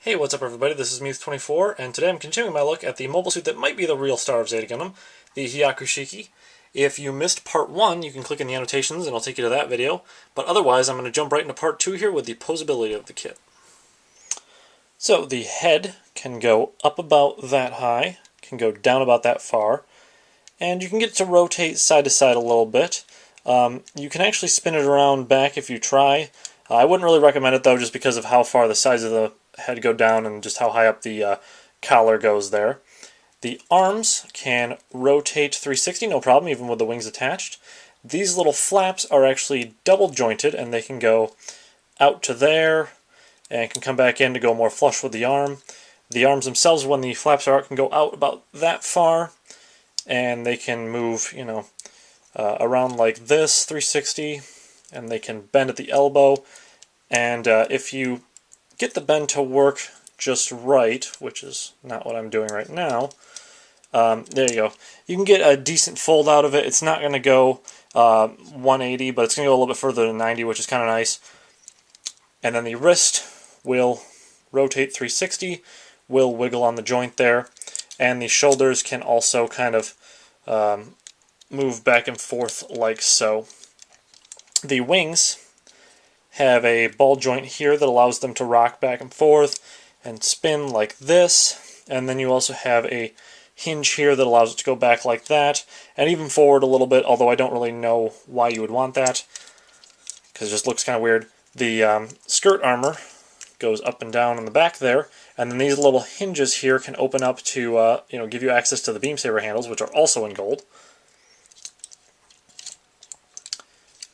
Hey, what's up everybody, this is Muth24, and today I'm continuing my look at the mobile suit that might be the real star of Zeta Gundam, the Hyaku Shiki. If you missed part 1, you can click in the annotations and it'll take you to that video, but otherwise I'm going to jump right into part 2 here with the poseability of the kit. So the head can go up about that high, can go down about that far, and you can get it to rotate side to side a little bit. You can actually spin it around back if you try. I wouldn't really recommend it though, just because of how far the sides of the head go down and just how high up the collar goes there. The arms can rotate 360 no problem, even with the wings attached. These little flaps are actually double jointed and they can go out to there and can come back in to go more flush with the arm. The arms themselves, when the flaps are out, can go out about that far, and they can move, around like this, 360, and they can bend at the elbow. And if you get the bend to work just right, which is not what I'm doing right now, there you go. You can get a decent fold out of it. It's not going to go 180, but it's going to go a little bit further than 90, which is kind of nice. And then the wrist will rotate 360, will wiggle on the joint there, and the shoulders can also kind of move back and forth like so. The wings have a ball joint here that allows them to rock back and forth and spin like this, and then you also have a hinge here that allows it to go back like that, and even forward a little bit, although I don't really know why you would want that, because it just looks kind of weird. The skirt armor goes up and down in the back there, and then these little hinges here can open up to give you access to the beam saber handles, which are also in gold.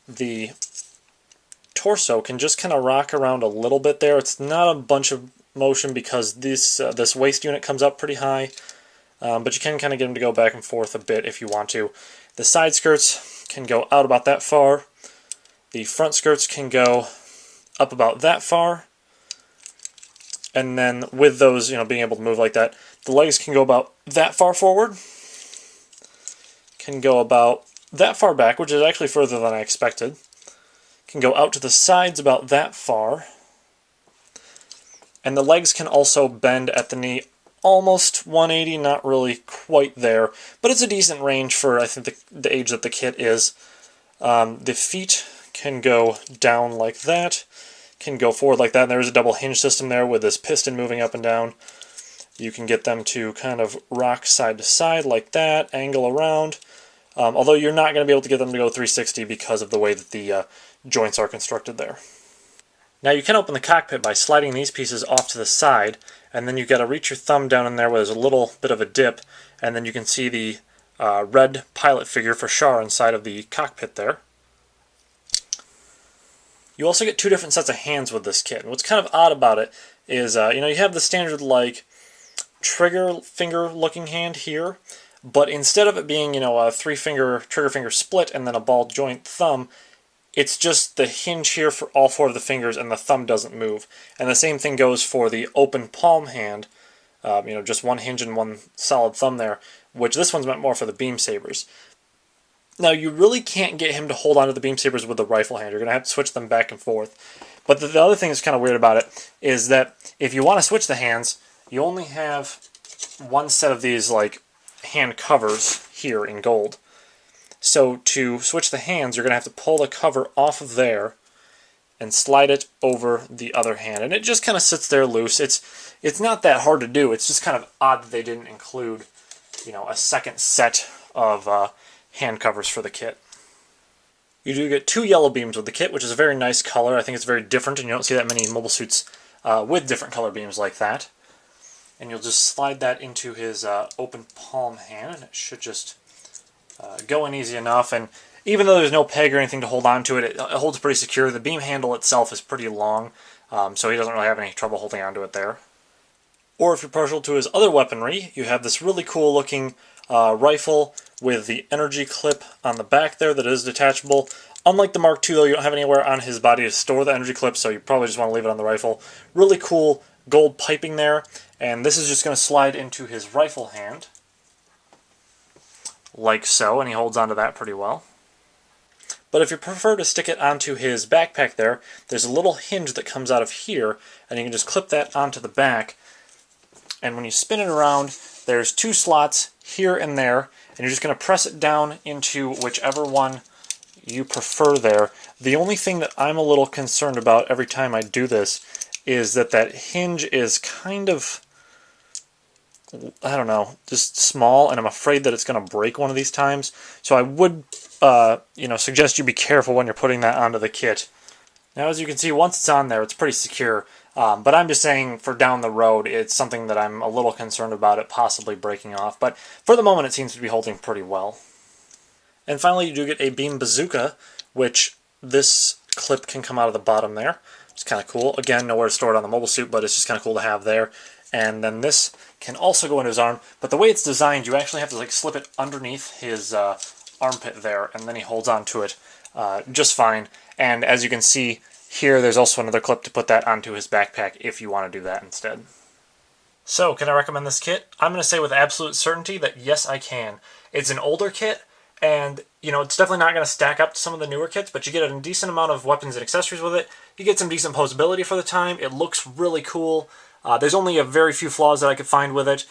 The torso can just kind of rock around a little bit there. It's not a bunch of motion because this waist unit comes up pretty high, but you can kind of get them to go back and forth a bit if you want to. The side skirts can go out about that far. The front skirts can go up about that far. And then with those, being able to move like that, the legs can go about that far forward, can go about that far back, which is actually further than I expected, can go out to the sides about that far, and the legs can also bend at the knee almost 180, not really quite there, but it's a decent range for, I think, the age that the kit is. The feet can go down like that, can go forward like that, and there's a double hinge system there with this piston moving up and down. You can get them to kind of rock side to side like that, angle around, although you're not going to be able to get them to go 360 because of the way that the joints are constructed there. Now you can open the cockpit by sliding these pieces off to the side, and then you've got to reach your thumb down in there where there's a little bit of a dip, and then you can see the red pilot figure for Char inside of the cockpit there. You also get two different sets of hands with this kit. And what's kind of odd about it is, you have the standard, like, trigger finger looking hand here, but instead of it being, a trigger finger split and then a ball joint thumb, it's just the hinge here for all four of the fingers and the thumb doesn't move. And the same thing goes for the open palm hand, just one hinge and one solid thumb there, which this one's meant more for the beam sabers. Now, you really can't get him to hold onto the beam sabers with the rifle hand. You're going to have to switch them back and forth. But the other thing that's kind of weird about it is that if you want to switch the hands, you only have one set of these, like, hand covers here in gold. So to switch the hands, you're going to have to pull the cover off of there and slide it over the other hand. And it just kind of sits there loose. It's not that hard to do. It's just kind of odd that they didn't include, a second set of hand covers for the kit. You do get two yellow beams with the kit, which is a very nice color. I think it's very different, and you don't see that many mobile suits with different color beams like that. And you'll just slide that into his open palm hand, and it should just go in easy enough. And even though there's no peg or anything to hold on to it, it holds pretty secure. The beam handle itself is pretty long, so he doesn't really have any trouble holding onto it there. Or if you're partial to his other weaponry, you have this really cool looking rifle with the energy clip on the back there that is detachable. Unlike the Mark II, though, you don't have anywhere on his body to store the energy clip, so you probably just want to leave it on the rifle. Really cool gold piping there, and this is just going to slide into his rifle hand, like so, and he holds onto that pretty well. But if you prefer to stick it onto his backpack there's a little hinge that comes out of here, and you can just clip that onto the back. And when you spin it around, there's 2 slots here and there, and you're just going to press it down into whichever one you prefer there. The only thing that I'm a little concerned about every time I do this is that hinge is kind of, I don't know, just small, and I'm afraid that it's going to break one of these times. So I would, suggest you be careful when you're putting that onto the kit. Now, as you can see, once it's on there, it's pretty secure. But I'm just saying, for down the road, it's something that I'm a little concerned about it possibly breaking off. But for the moment, it seems to be holding pretty well. And finally, you do get a beam bazooka, which this clip can come out of the bottom there. It's kind of cool. Again, nowhere to store it on the mobile suit, but it's just kind of cool to have there. And then this can also go into his arm, but the way it's designed, you actually have to slip it underneath his armpit there, and then he holds on to it just fine. And as you can see here, there's also another clip to put that onto his backpack if you want to do that instead. So, can I recommend this kit? I'm going to say with absolute certainty that yes, I can. It's an older kit, and it's definitely not going to stack up to some of the newer kits, but you get a decent amount of weapons and accessories with it. You get some decent poseability for the time. It looks really cool. There's only a very few flaws that I could find with it.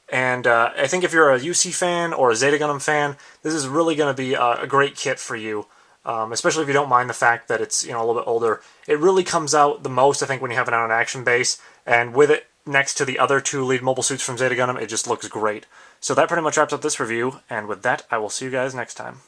And I think if you're a UC fan or a Zeta Gundam fan, this is really going to be a great kit for you. Especially if you don't mind the fact that it's a little bit older. It really comes out the most, I think, when you have it on an action base, and with it next to the other 2 lead mobile suits from Zeta Gundam, it just looks great. So that pretty much wraps up this review, and with that, I will see you guys next time.